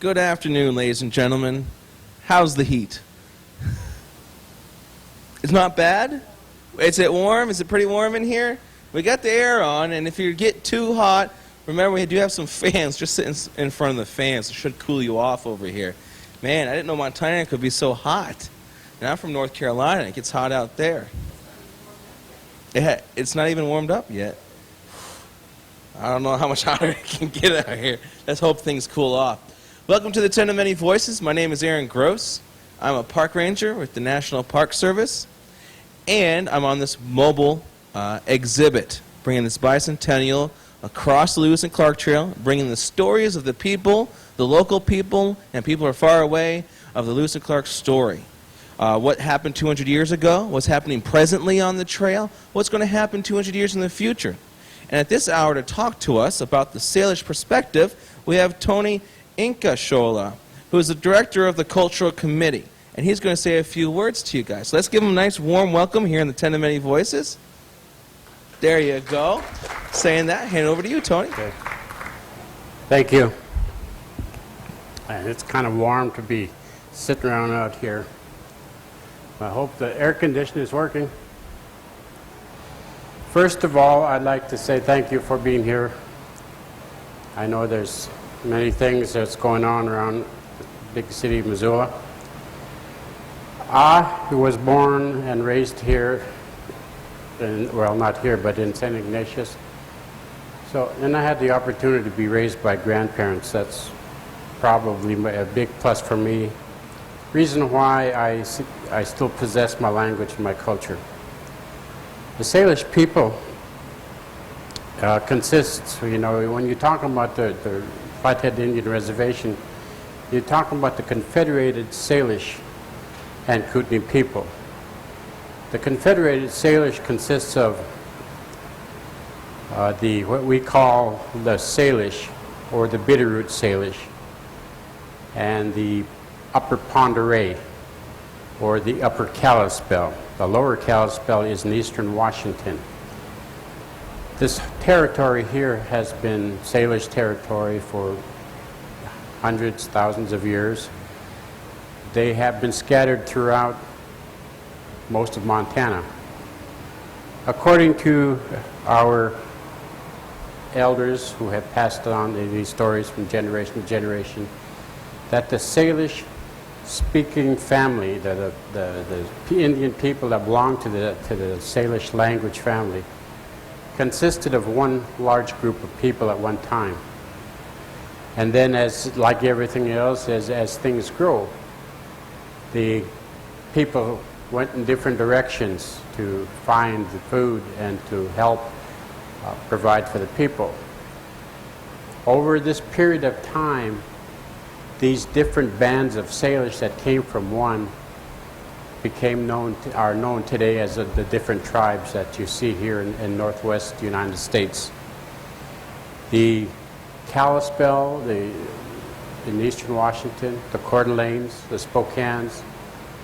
Good afternoon, ladies and gentlemen. How's the heat? It's not bad? Is it warm? Is it pretty warm in here? We got the air on, and if you get too hot, remember we do have some fans. Just sit in front of the fans. It should cool you off over here. Man, I didn't know Montana could be so hot. And I'm from North Carolina. It gets hot out there. It's not even warmed up yet. I don't know how much hotter it can get out here. Let's hope things cool off. Welcome to the 10 of Many Voices. My name is Aaron Gross. I'm a park ranger with the National Park Service, and I'm on this mobile exhibit, bringing this bicentennial across the Lewis and Clark Trail, bringing the stories of the people, the local people, and people who are far away of the Lewis and Clark story. What happened 200 years ago, what's happening presently on the trail, what's going to happen 200 years in the future. And at this hour to talk to us about the Salish perspective, we have Tony Incashola, who is the director of the Cultural Committee. And he's going to say a few words to you guys. So let's give him a nice warm welcome here in the 10 of Many Voices. There you go. Saying that, hand it over to you, Tony. Okay. Thank you. And it's kind of warm to be sitting around out here. I hope the air conditioner is working. First of all, I'd like to say thank you for being here. I know there's many things that's going on around the big city of Missoula. I was born and raised here, well, not here, but in St. Ignatius. So then I had the opportunity to be raised by grandparents. That's probably a big plus for me. Reason why I still possess my language and my culture. The Salish people consists, you know, when you talk about the Flathead Indian Reservation, you're talking about the Confederated Salish and Kootenai people. The Confederated Salish consists of what we call the Salish, or the Bitterroot Salish, and the Upper Pend Oreille, or the Upper Kalispel. The Lower Kalispel is in eastern Washington. This territory here has been Salish territory for hundreds, thousands of years. They have been scattered throughout most of Montana. According to our elders who have passed on these stories from generation to generation, that the Salish speaking family, the Indian people that belong to the Salish language family, consisted of one large group of people at one time. And then, as like everything else, as things grow, the people went in different directions to find the food and to help provide for the people. Over this period of time, these different bands of Salish that came from one are known today as the different tribes that you see here in northwest United States. The Kalispel, in eastern Washington, the Coeur d'Alenes, the Spokanes,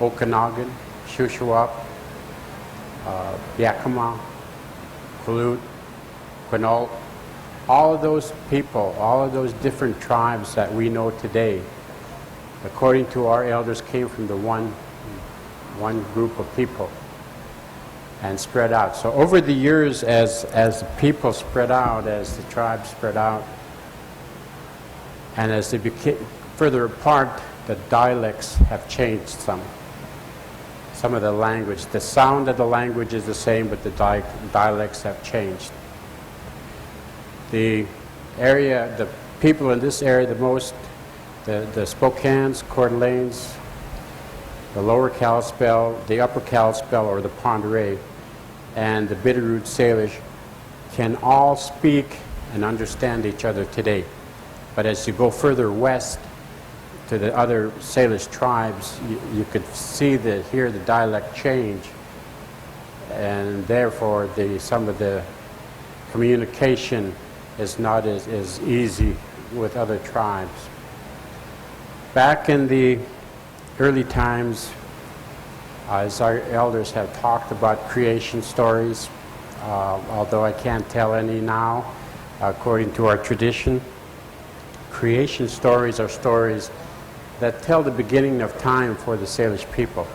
Okanagan, Shuswap, Yakima, Quillut, Quinault, all of those people, all of those different tribes that we know today, according to our elders, came from the one group of people and spread out. So over the years, as the people spread out, as the tribes spread out, and as they became further apart, the dialects have changed some. Some of the language, the sound of the language is the same, but the dialects have changed. The area, the people in this area the most, the Spokanes, Coeur d'Alenes, the Lower Kalispel, the Upper Kalispel, or the Pend Oreille, and the Bitterroot Salish can all speak and understand each other today. But as you go further west to the other Salish tribes, you could hear the dialect change, and therefore some of the communication is not as easy with other tribes. Back in the early times, as our elders have talked about creation stories, although I can't tell any now, according to our tradition, creation stories are stories that tell the beginning of time for the Salish people.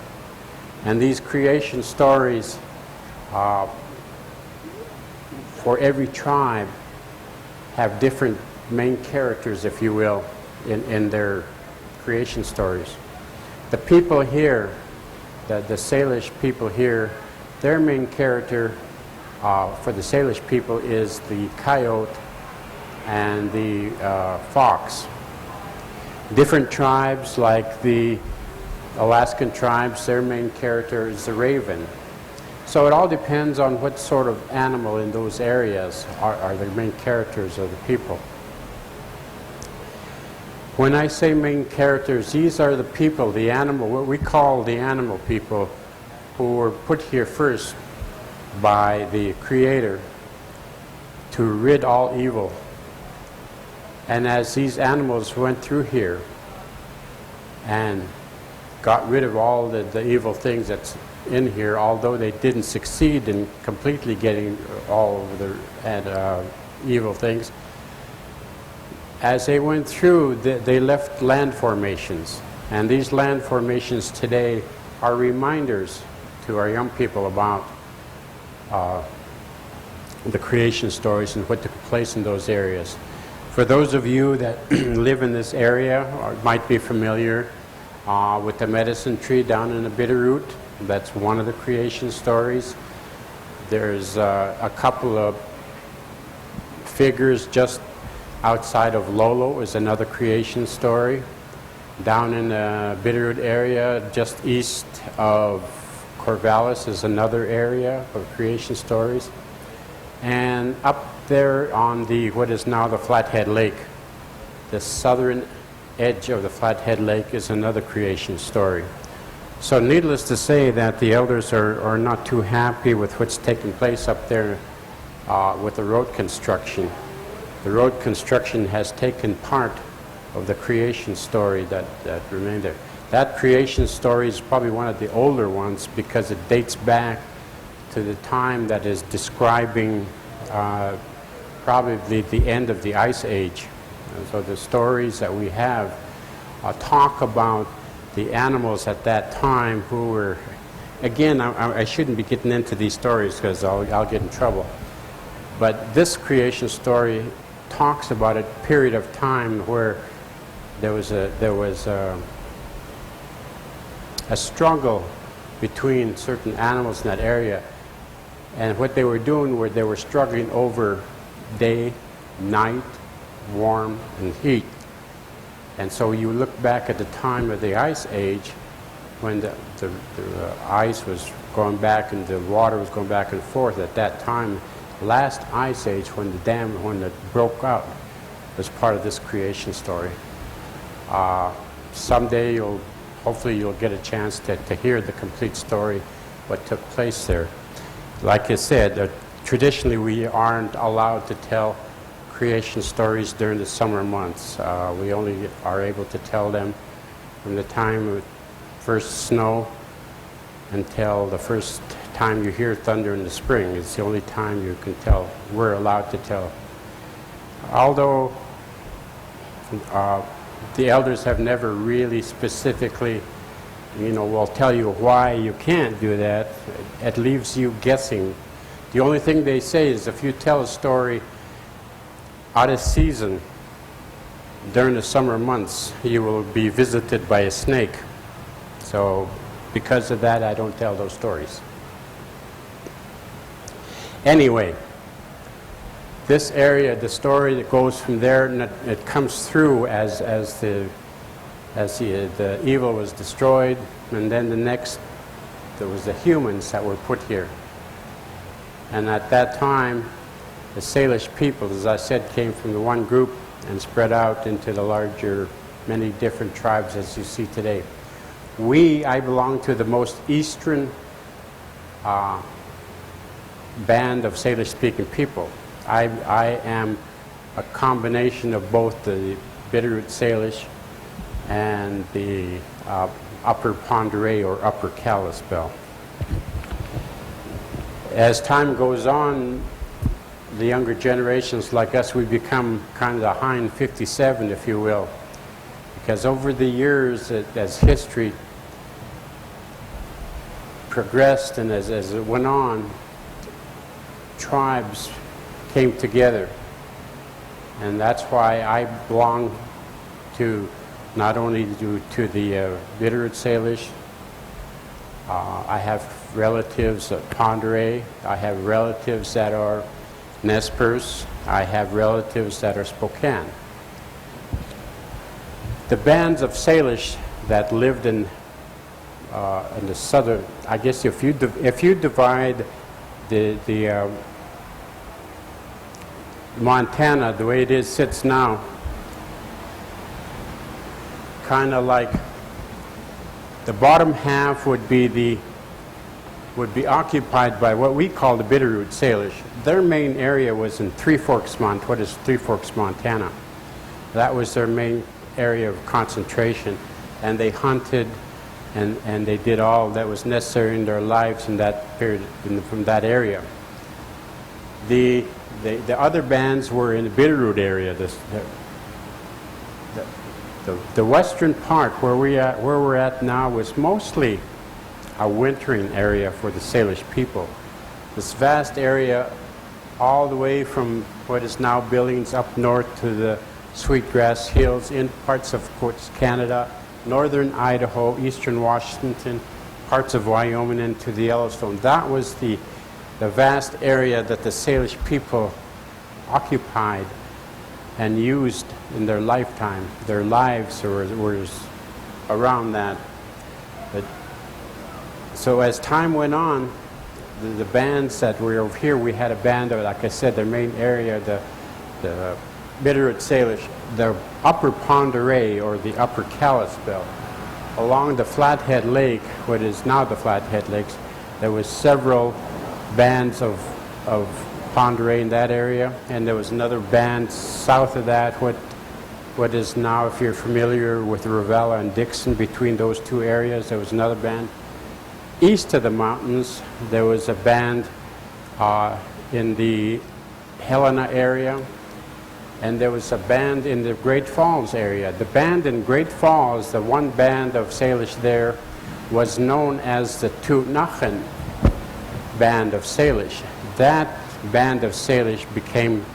And these creation stories, for every tribe, have different main characters, if you will, in their creation stories. The people here, the Salish people here, their main character for the Salish people is the coyote and the fox. Different tribes, like the Alaskan tribes, their main character is the raven. So it all depends on what sort of animal in those areas are the main characters of the people. When I say main characters, these are the people, the animal, what we call the animal people, who were put here first by the Creator to rid all evil. And as these animals went through here and got rid of all the evil things that's in here, although they didn't succeed in completely getting all of the evil things, as they went through, they left land formations. And these land formations today are reminders to our young people about the creation stories and what took place in those areas. For those of you that live in this area or might be familiar with the medicine tree down in the Bitterroot, that's one of the creation stories. There's a couple of figures just outside of Lolo is another creation story. Down in the Bitterroot area, just east of Corvallis, is another area of creation stories. And up there on what is now the Flathead Lake, the southern edge of the Flathead Lake, is another creation story. So needless to say that the elders are not too happy with what's taking place up there with the road construction. The road construction has taken part of the creation story that remained there. That creation story is probably one of the older ones because it dates back to the time that is describing probably the end of the Ice Age. And so the stories that we have talk about the animals at that time who were, again, I shouldn't be getting into these stories because I'll get in trouble. But this creation story talks about a period of time where there was a struggle between certain animals in that area, and what they were doing was they were struggling over day, night, warm, and heat. And so you look back at the time of the Ice Age, when the ice was going back and the water was going back and forth. At that time, last Ice Age, when it broke up, was part of this creation story. Someday hopefully you'll get a chance to hear the complete story, what took place there. Like I said, traditionally we aren't allowed to tell creation stories during the summer months. We only are able to tell them from the time of first snow until the first time you hear thunder in the spring. It's the only time you can tell, we're allowed to tell. Although the elders have never really specifically, will tell you why you can't do that. It leaves you guessing. The only thing they say is if you tell a story out of season during the summer months, you will be visited by a snake. So because of that, I don't tell those stories. Anyway, this area, the story that goes from there, and it comes through as the evil was destroyed, and then there was the humans that were put here. And at that time, the Salish people, as I said, came from the one group and spread out into the larger, many different tribes as you see today. I belong to the most eastern band of Salish-speaking people. I am a combination of both the Bitterroot Salish and the Upper Pend Oreille or Upper Kalispel. As time goes on, the younger generations like us, we become kind of the hind 57, if you will. Because over the years, as history progressed and as it went on, tribes came together. And that's why I belong to not only to the Bitterroot Salish. I have relatives at Pend Oreille. I have relatives that are Nez Perce. I have relatives that are Spokane. The bands of Salish that lived in the southern, I guess if you divide the Montana the way it sits now, kind of like the bottom half would be occupied by what we call the Bitterroot Salish. Their main area was in Three Forks, Montana. That was their main area of concentration, and they hunted and they did all that was necessary in their lives in that period, from that area. The other bands were in the Bitterroot area. The western part where we're at now was mostly a wintering area for the Salish people. This vast area, all the way from what is now Billings up north to the Sweetgrass Hills, in parts of course Canada, northern Idaho, eastern Washington, parts of Wyoming, and to the Yellowstone. That was the vast area that the Salish people occupied and used in their lifetime. Their lives were around that. But, so as time went on, the bands that were over here, we had a band of, like I said, their main area, the Bitterroot Salish, the upper Pend Oreille, or the upper Kalispell. Along the Flathead Lake, what is now the Flathead Lakes, there was several bands of Pend Oreille in that area, and there was another band south of that, what is now, if you're familiar with Ravella and Dixon, between those two areas, there was another band. East of the mountains, there was a band in the Helena area, and there was a band in the Great Falls area. The band in Great Falls, the one band of Salish there, was known as the Tunachen band of Salish. That band of Salish became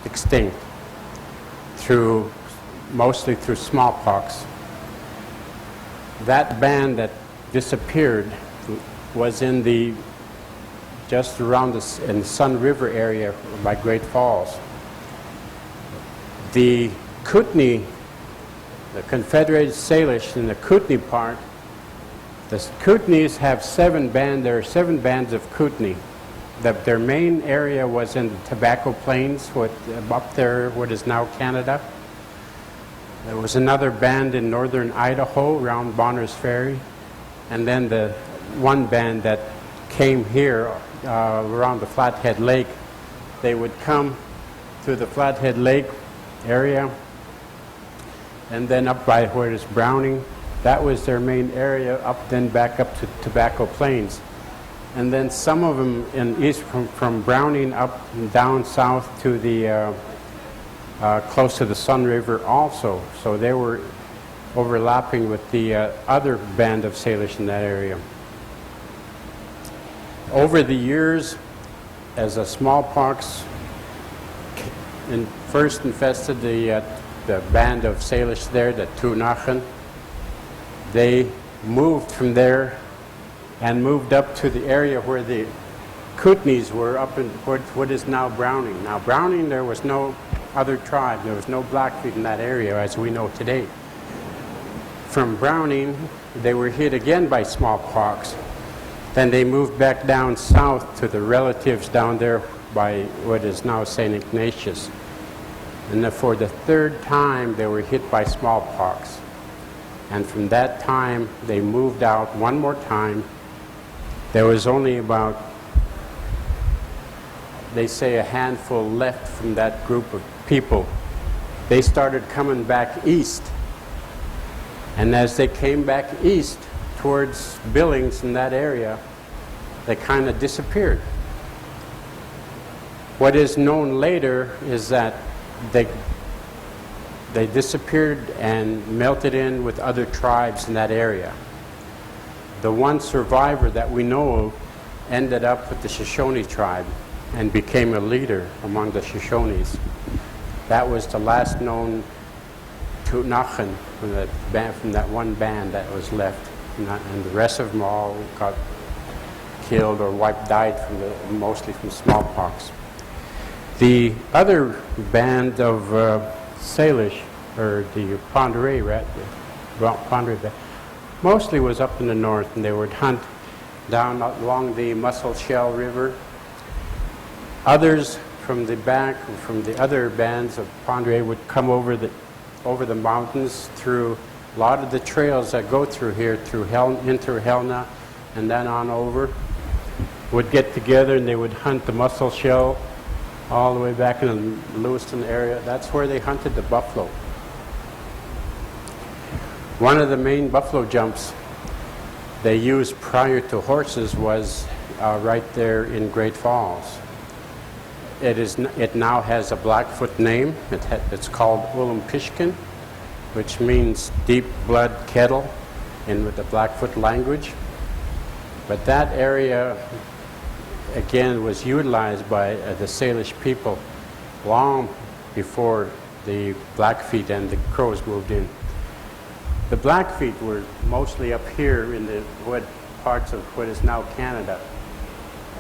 extinct mostly through smallpox. That band that disappeared was in just around in the Sun River area by Great Falls. The Kootenai, the Confederated Salish in the Kootenai part, the Kootenays have there are 7 bands of Kootenai. Their main area was in the Tobacco Plains, up there, what is now Canada. There was another band in northern Idaho around Bonner's Ferry, and then the one band that came here around the Flathead Lake. They would come to the Flathead Lake area, and then up by where it's Browning. That was their main area, then back up to Tobacco Plains. And then some of them in east from Browning up and down south to the close to the Sun River also. So they were overlapping with the other band of Salish in that area. Over the years, as a smallpox first infested the band of Salish there, the Tunachen, they moved from there and moved up to the area where the Kootenays were, up in what is now Browning. Now Browning, there was no other tribe, there was no Blackfeet in that area as we know today. From Browning, they were hit again by smallpox. Then they moved back down south to the relatives down there by what is now St. Ignatius. And for the 3rd time, they were hit by smallpox. And from that time, they moved out one more time. There was only about, they say, a handful left from that group of people. They started coming back east. And as they came back east towards Billings in that area, they kind of disappeared. What is known later is that they disappeared and melted in with other tribes in that area. The one survivor that we know of ended up with the Shoshone tribe and became a leader among the Shoshones. That was the last known Tutnachan from that one band that was left. And the rest of them all got killed or died mostly from smallpox. The other band of Salish, or the Pend Oreille, Pend Oreille band, mostly was up in the north, and they would hunt down along the Muscle Shell River. Others from the back, from the other bands of Pend Oreille, would come over the mountains through a lot of the trails that go through here, into Helena, and then on over. Would get together and they would hunt the Muscle Shell all the way back in the Lewiston area. That's where they hunted the buffalo. One of the main buffalo jumps they used prior to horses was right there in Great Falls. It now has a Blackfoot name. It's called Ulumpishkin, which means deep blood kettle with the Blackfoot language. But that area, again, was utilized by the Salish people long before the Blackfeet and the Crows moved in. The Blackfeet were mostly up here in the parts of what is now Canada.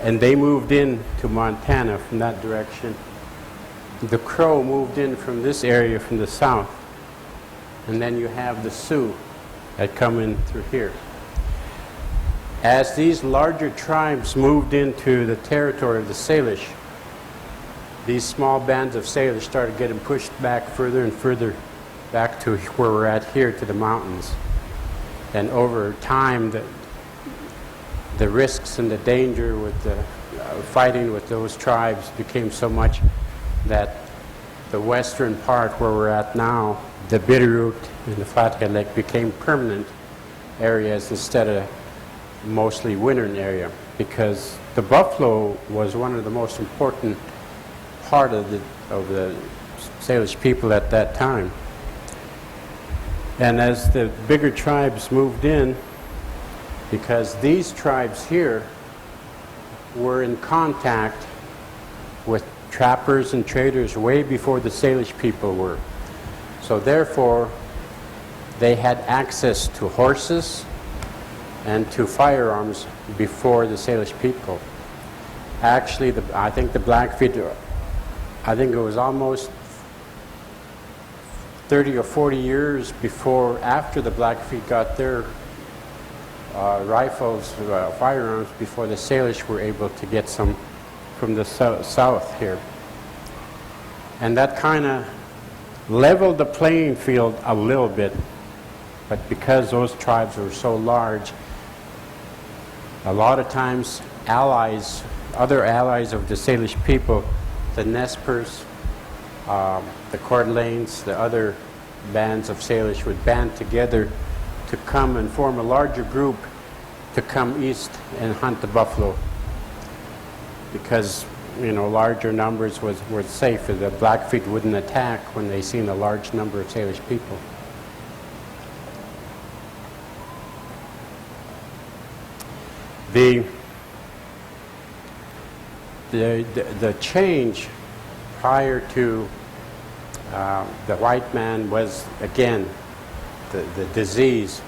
And they moved in to Montana from that direction. The Crow moved in from this area from the south. And then you have the Sioux that come in through here. As these larger tribes moved into the territory of the Salish, these small bands of Salish started getting pushed back further and further back to where we're at here, to the mountains. And over time, the risks and the danger with the fighting with those tribes became so much that the western part where we're at now, the Bitterroot and the Flathead Lake, became permanent areas instead of mostly wintering area, because the buffalo was one of the most important part of the Salish people at that time. And as the bigger tribes moved in, because these tribes here were in contact with trappers and traders way before the Salish people were. So therefore, they had access to horses and to firearms before the Salish people. Actually, I think the Blackfeet, I think it was almost 30 or 40 years after the Blackfeet got their rifles, firearms, before the Salish were able to get some from the south here. And that kind of leveled the playing field a little bit, but because those tribes were so large, a lot of times other allies of the Salish people, the Nespers, the Coeur d'Alenes, the other bands of Salish would band together to come and form a larger group to come east and hunt the buffalo, because larger numbers were safe. The Blackfeet wouldn't attack when they seen a large number of Salish people. The change prior to the white man was, again, the disease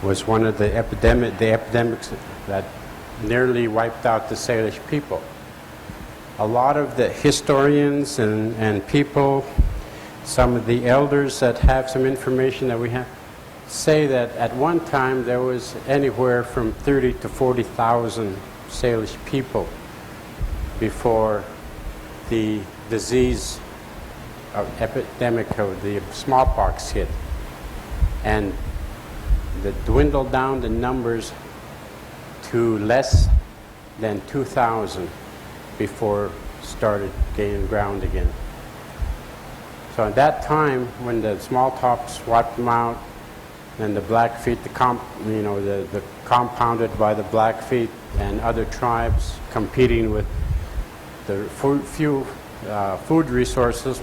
was one of the epidemics that nearly wiped out the Salish people. A lot of the historians and people, some of the elders that have some information that we have, say that at one time there was anywhere from 30 to 40,000 Salish people before the disease epidemic of the smallpox hit, and that dwindled down the numbers to less than 2,000 before started gaining ground again. So at that time, when the smallpox wiped them out, and the Blackfeet, the compounded by the Blackfeet and other tribes competing with the few food resources,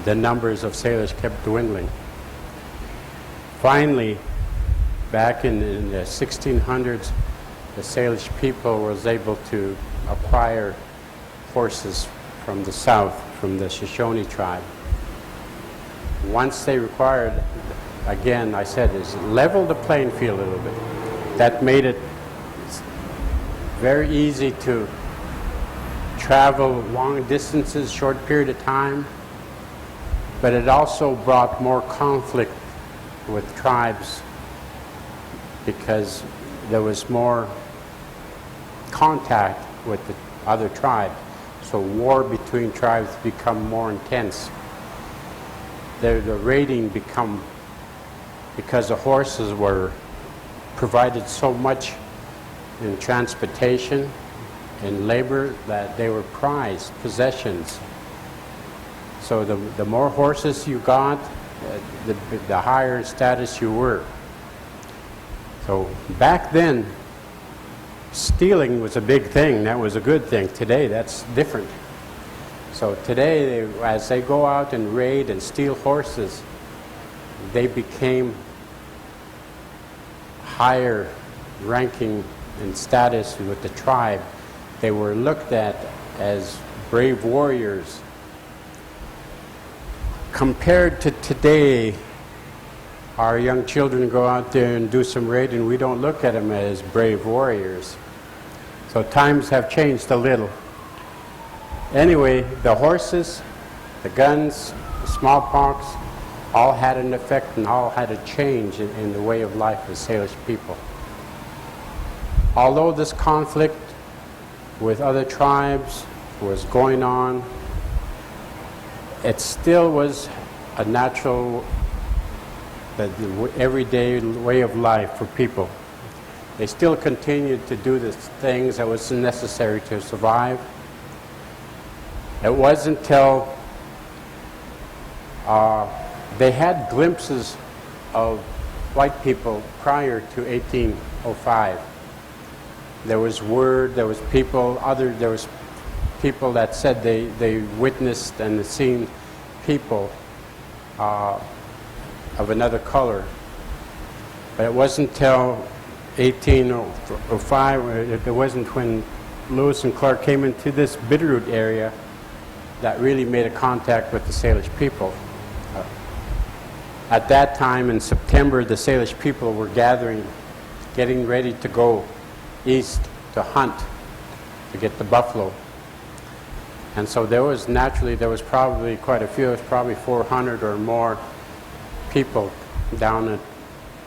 the numbers of Salish kept dwindling. Finally, back in the 1600s, the Salish people was able to acquire horses from the south, from the Shoshone tribe. Once they required, again, I said, is level the playing field a little bit. That made it very easy to travel long distances, short period of time, but it also brought more conflict with tribes because there was more contact with the other tribe. So war between tribes become more intense. The raiding become, because the horses were provided so much in transportation and labor that they were prized possessions. So the more horses you got, the higher status you were. So back then, stealing was a big thing. That was a good thing. Today, that's different. So today, as they go out and raid and steal horses, they became higher ranking and status with the tribe. They were looked at as brave warriors. Compared to today, our young children go out there and do some raiding, we don't look at them as brave warriors. So times have changed a little. Anyway, the horses, the guns, the smallpox, all had an effect and all had a change in the way of life of Salish people. Although this conflict with other tribes was going on, it still was a natural, everyday way of life for people. They still continued to do the things that was necessary to survive. It wasn't until they had glimpses of white people prior to 1805. There was word, there was people that said they witnessed and seen people of another color. But it wasn't until 1805, it wasn't when Lewis and Clark came into this Bitterroot area that really made a contact with the Salish people. At that time in September, the Salish people were gathering, getting ready to go east to hunt, to get the buffalo. And so there was probably quite a few, there was probably 400 or more people down at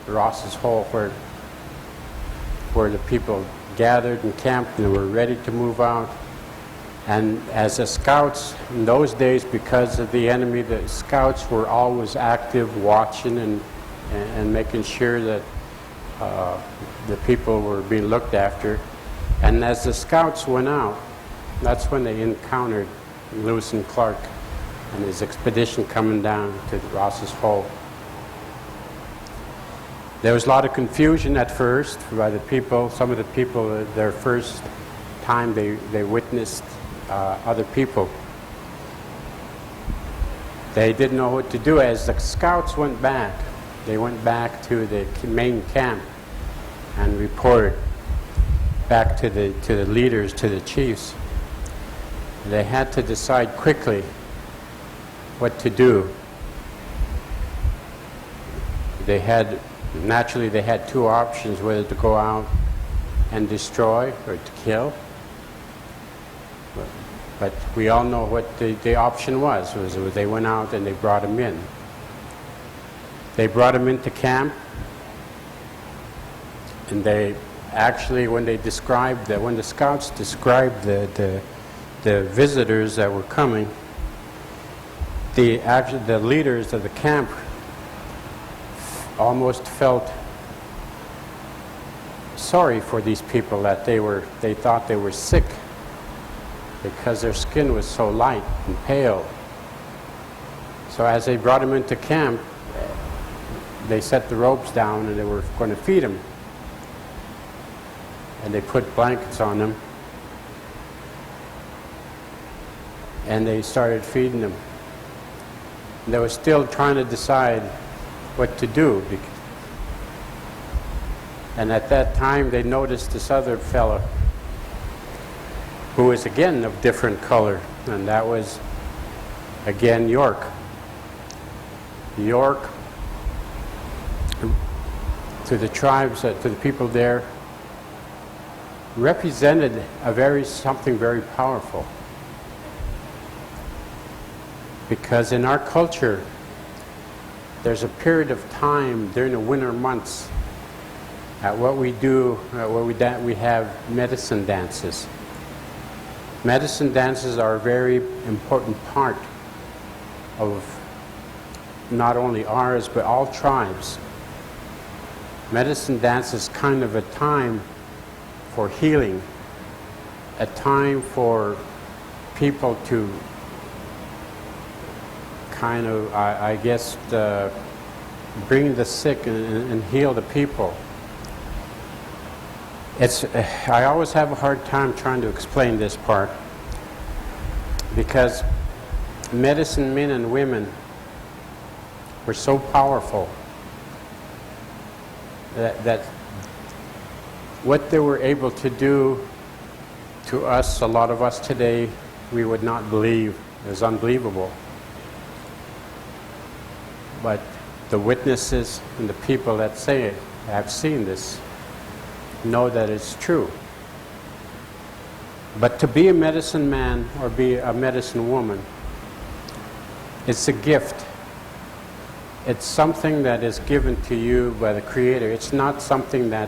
Ross's Hole where the people gathered and camped and were ready to move out. And as the scouts in those days, because of the enemy, the scouts were always active, watching and making sure that the people were being looked after. And as the scouts went out, that's when they encountered Lewis and Clark and his expedition coming down to Ross's Hole. There was a lot of confusion at first by the people. Some of the people, their first time they witnessed other people. They didn't know what to do. As the scouts went back, they went back to the main camp and reported back to the leaders, to the chiefs. They had to decide quickly what to do. Naturally, they had two options, whether to go out and destroy or to kill. But we all know what the option was they went out and they brought him in. They brought him into camp, and they actually, when the scouts described the visitors that were coming, the leaders of the camp almost felt sorry for these people, that they thought they were sick because their skin was so light and pale. So as they brought him into camp, they set the ropes down and they were going to feed him. And they put blankets on him. and they started feeding them. And they were still trying to decide what to do. And at that time, they noticed this other fellow who was again of different color, and that was again York. York, to the tribes, to the people there, represented something very powerful. Because in our culture, there's a period of time during the winter months what we do, we have medicine dances. Medicine dances are a very important part of not only ours, but all tribes. Medicine dance is kind of a time for healing, a time for people to kind of, I guess, bring the sick and heal the people. I always have a hard time trying to explain this part, because medicine men and women were so powerful that what they were able to do to us, a lot of us today, we would not believe. It was unbelievable. But the witnesses and the people that say it, have seen this, know that it's true. But to be a medicine man or be a medicine woman, it's a gift. It's something that is given to you by the Creator. It's not something that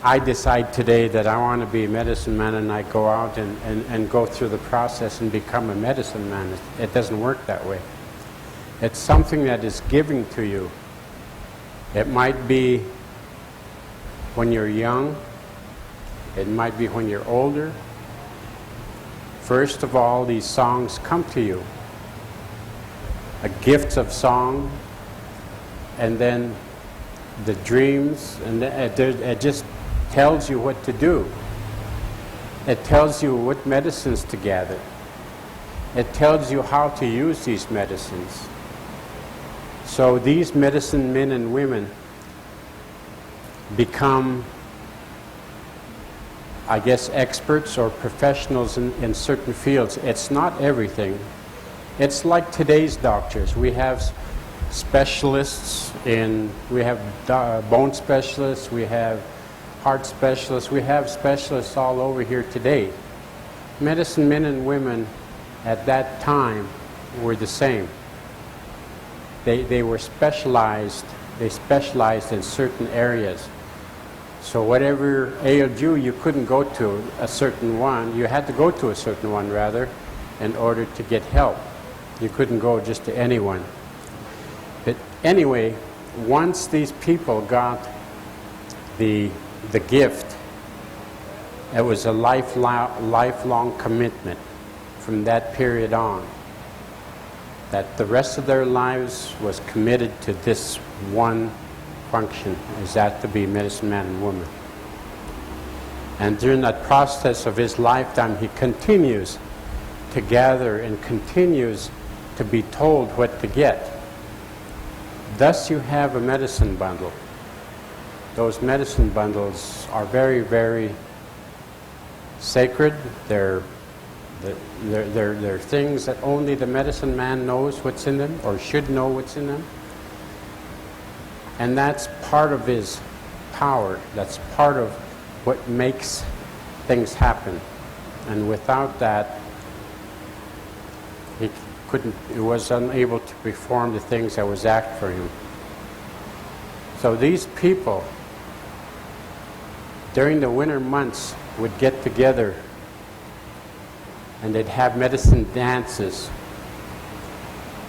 I decide today that I want to be a medicine man and I go out and go through the process and become a medicine man. It doesn't work that way. It's something that is given to you. It might be when you're young. It might be when you're older. First of all, these songs come to you. A gift of song, and then the dreams, and it just tells you what to do. It tells you what medicines to gather. It tells you how to use these medicines. So these medicine men and women become, I guess, experts or professionals in certain fields. It's not everything. It's like today's doctors. We have specialists we have bone specialists, we have heart specialists, we have specialists all over here today. Medicine men and women at that time were the same. They were specialized. They specialized in certain areas. So whatever ailed you, you couldn't go to a certain one. You had to go to a certain one, rather, in order to get help. You couldn't go just to anyone. But anyway, once these people got the gift, it was a lifelong commitment from that period on, that the rest of their lives was committed to this one function, is that to be medicine man and woman. And during that process of his lifetime, he continues to gather and continues to be told what to get. Thus you have a medicine bundle. Those medicine bundles are very, very sacred. They're things that only the medicine man knows what's in them, or should know what's in them. And that's part of his power. That's part of what makes things happen. And without that, he was unable to perform the things that was asked for him. So these people, during the winter months, would get together and they'd have medicine dances.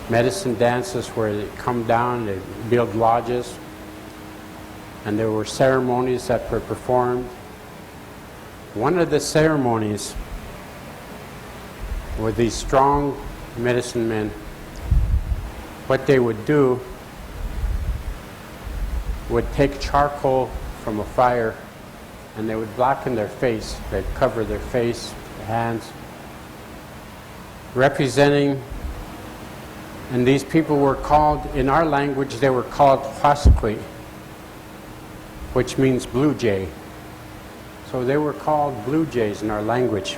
Medicine dances where they come down, they build lodges, and there were ceremonies that were performed. One of the ceremonies with these strong medicine men, what they would do would take charcoal from a fire and they would blacken their face. They'd cover their face, their hands, representing, and these people were called, in our language, they were called Pasqui, which means blue jay. So they were called blue jays in our language,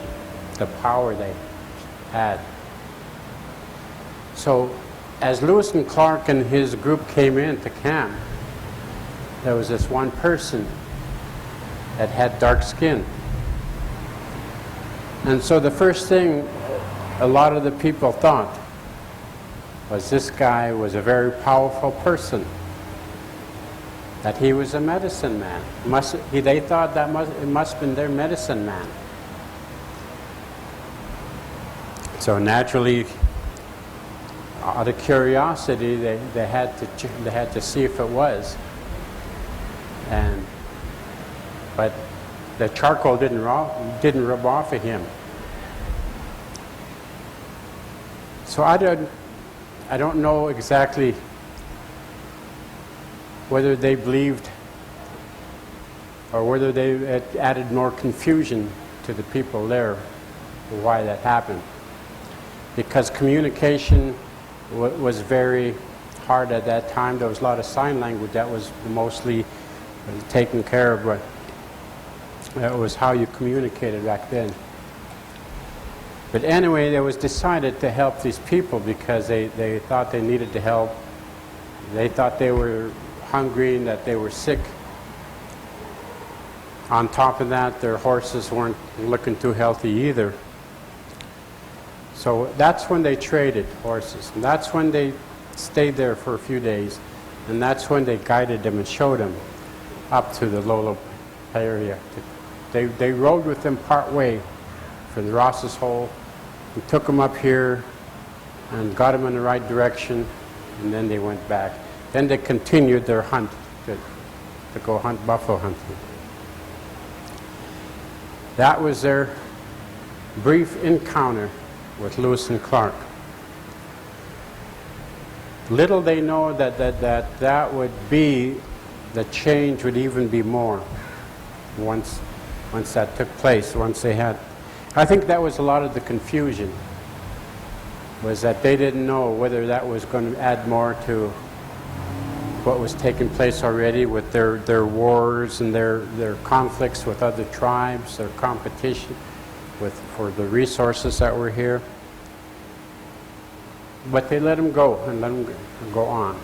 the power they had. So as Lewis and Clark and his group came into camp, there was this one person that had dark skin. And so the first thing a lot of the people thought was this guy was a very powerful person, that he was a medicine man. They thought that it must have been their medicine man. So naturally, out of curiosity, they had to see if it was. But the charcoal didn't rub off of him. So I don't know exactly whether they believed or whether they had added more confusion to the people there, why that happened. Because communication was very hard at that time. There was a lot of sign language that was mostly taken care of, but that was how you communicated back then. But anyway, it was decided to help these people because they thought they needed the help. They thought they were hungry and that they were sick. On top of that, their horses weren't looking too healthy either. So that's when they traded horses. And that's when they stayed there for a few days. And that's when they guided them and showed them up to the Lolo area. They rode with them part way from the Ross's Hole. We took them up here and got them in the right direction, and then they went back. Then they continued their hunt to go hunt buffalo hunting. That was their brief encounter with Lewis and Clark. Little they know that would be, the change would even be more once that took place, once they had. I think that was a lot of the confusion, was that they didn't know whether that was going to add more to what was taking place already with their wars and their conflicts with other tribes, their competition for the resources that were here. But they let them go and let them go on.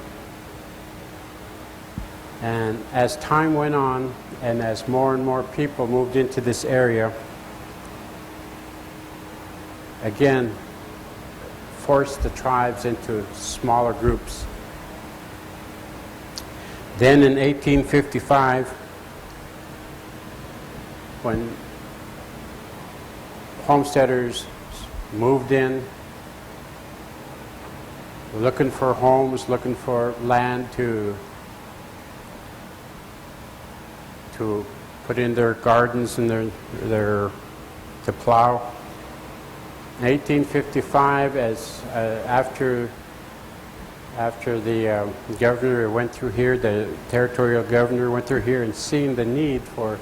And as time went on, and as more and more people moved into this area, again, forced the tribes into smaller groups. Then in 1855, when homesteaders moved in, looking for homes, looking for land to put in their gardens and their to plow. In 1855, after the governor went through here, the territorial governor went through here and seen the need for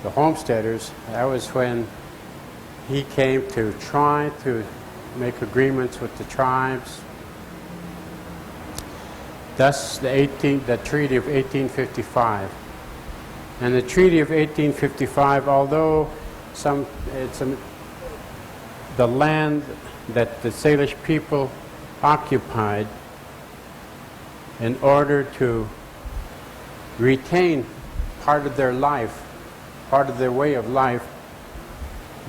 the homesteaders, that was when he came to try to make agreements with the tribes. Thus, the Treaty of 1855. And the Treaty of 1855, although the land that the Salish people occupied, in order to retain part of their life, part of their way of life,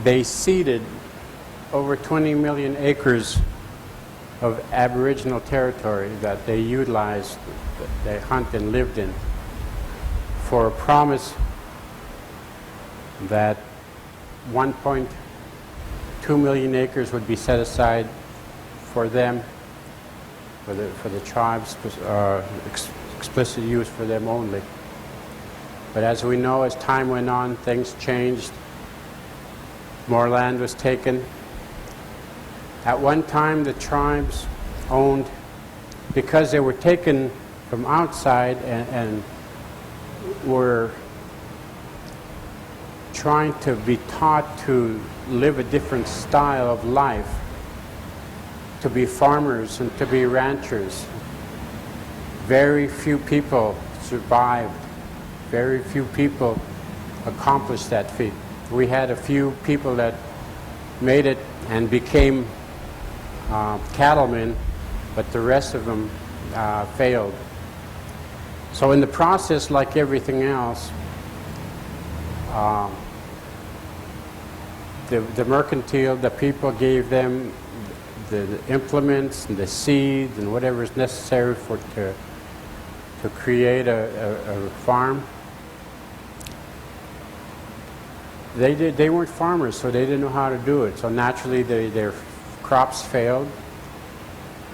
they ceded over 20 million acres of Aboriginal territory that they utilized, that they hunt and lived in, for a promise that 1.2 million acres would be set aside for them, for the tribes, explicit use for them only. But as we know, as time went on, things changed. More land was taken. At one time, the tribes owned, because they were taken from outside and were trying to be taught to live a different style of life, to be farmers and to be ranchers. Very few people survived. Very few people accomplished that feat. We had a few people that made it and became cattlemen, but the rest of them failed. So in the process, like everything else, the mercantile, the people gave them the implements and the seeds and whatever is necessary to create a farm. They weren't farmers, so they didn't know how to do it. So naturally, their crops failed.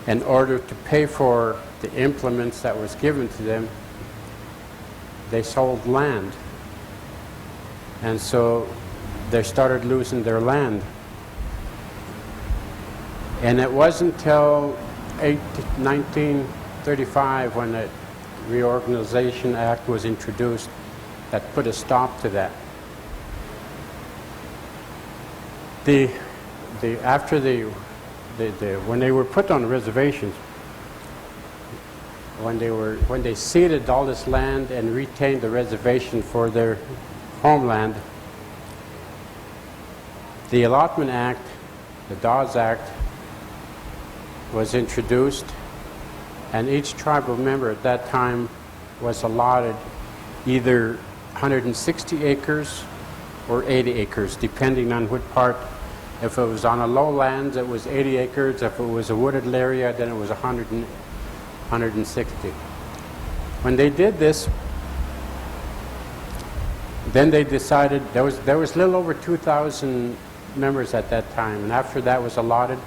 In order to pay for the implements that was given to them, they sold land. And so they started losing their land. And it wasn't until 1935 when the Reorganization Act was introduced that put a stop to that. When they were put on reservations, when they ceded all this land and retained the reservation for their homeland, the Allotment Act, the Dawes Act, was introduced, and each tribal member at that time was allotted either 160 acres or 80 acres, depending on what part. If it was on a lowlands, it was 80 acres. If it was a wooded area, then it was 160. When they did this, then they decided there was a little over 2,000 members at that time, and after that was allotted,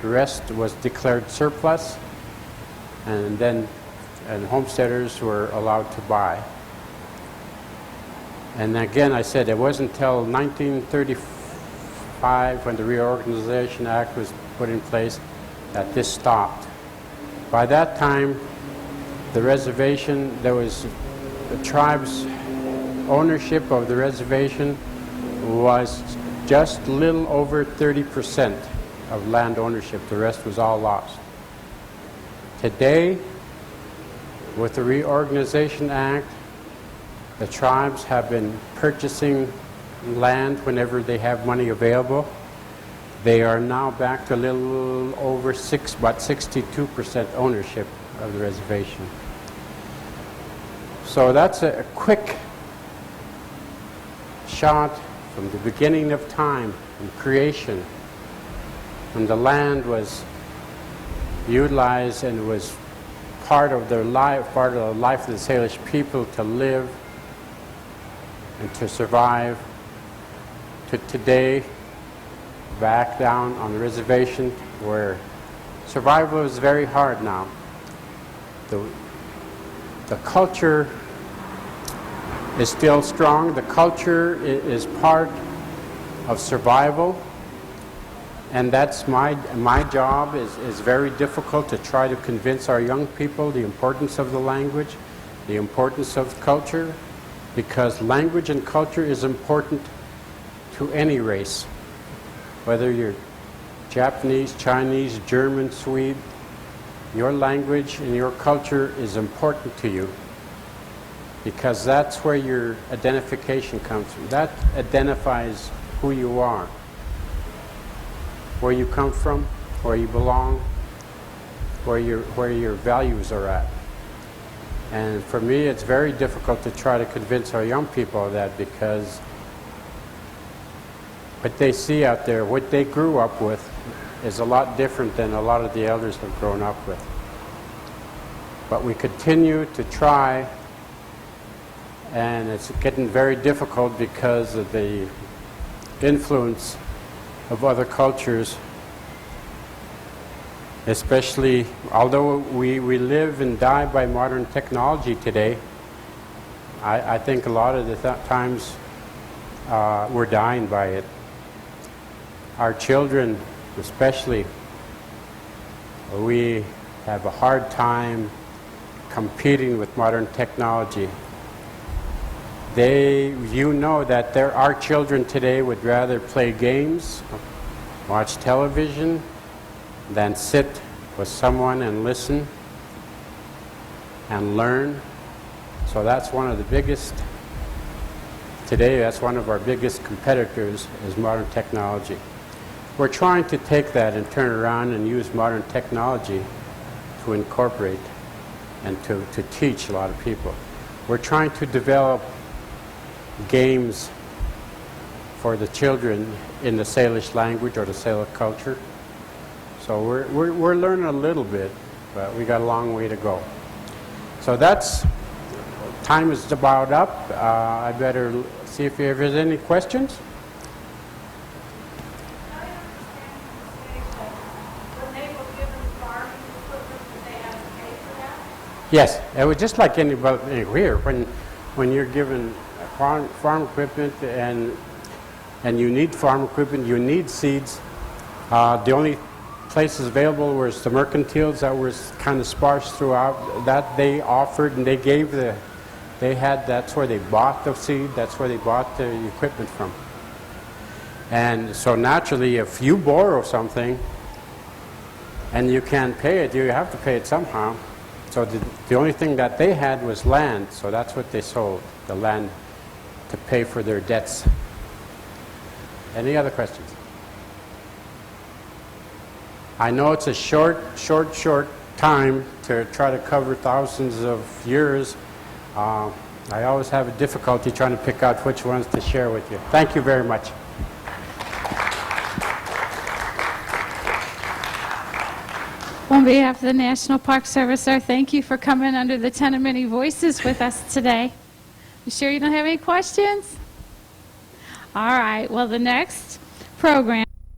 the rest was declared surplus, and then homesteaders were allowed to buy. And again, I said it wasn't until 1935, when the Reorganization Act was put in place, that this stopped. By that time, the reservation, there was the tribe's ownership of the reservation was just a little over 30% of land ownership. The rest was all lost. Today, with the Reorganization Act, the tribes have been purchasing land whenever they have money available. They are now back to a little over about 62% ownership of the reservation. So that's a quick shot from the beginning of time, from creation, when the land was utilized and was part of their life, part of the life of the Salish people to live and to survive, to today, back down on the reservation where survival is very hard now. The culture is still strong. The culture is part of survival, and that's my job is very difficult, to try to convince our young people the importance of the language, the importance of culture, because language and culture is important to any race, whether you're Japanese, Chinese, German, Swede. Your language and your culture is important to you, because that's where your identification comes from. That identifies who you are, where you come from, where you belong, where your values are at. And for me, it's very difficult to try to convince our young people of that, because what they see out there, what they grew up with, is a lot different than a lot of the elders have grown up with. But we continue to try, and it's getting very difficult because of the influence of other cultures, especially, although we live and die by modern technology today, I think a lot of the times we're dying by it. Our children especially, we have a hard time competing with modern technology. You know that there are children today would rather play games, watch television, than sit with someone and listen and learn. So that's one of the biggest, today that's one of our biggest competitors is modern technology. We're trying to take that and turn around and use modern technology to incorporate and to teach a lot of people. We're trying to develop games for the children in the Salish language or the Salish culture. So we're learning a little bit, but we got a long way to go. So that's, time is about up. I better see if there's any questions. Yes, it was just like anybody here. When you're given farm equipment and you need farm equipment, you need seeds. The only places available was the mercantiles that was kind of sparse throughout. That they offered and they gave that's where they bought the seed. That's where they bought the equipment from. And so naturally, if you borrow something and you can't pay it, you have to pay it somehow. So the only thing that they had was land, so that's what they sold, the land, to pay for their debts. Any other questions? I know it's a short time to try to cover thousands of years. I always have a difficulty trying to pick out which ones to share with you. Thank you very much. On behalf of the National Park Service, sir, thank you for coming under the 10 of Many Voices with us today. You sure you don't have any questions? All right, well, the next program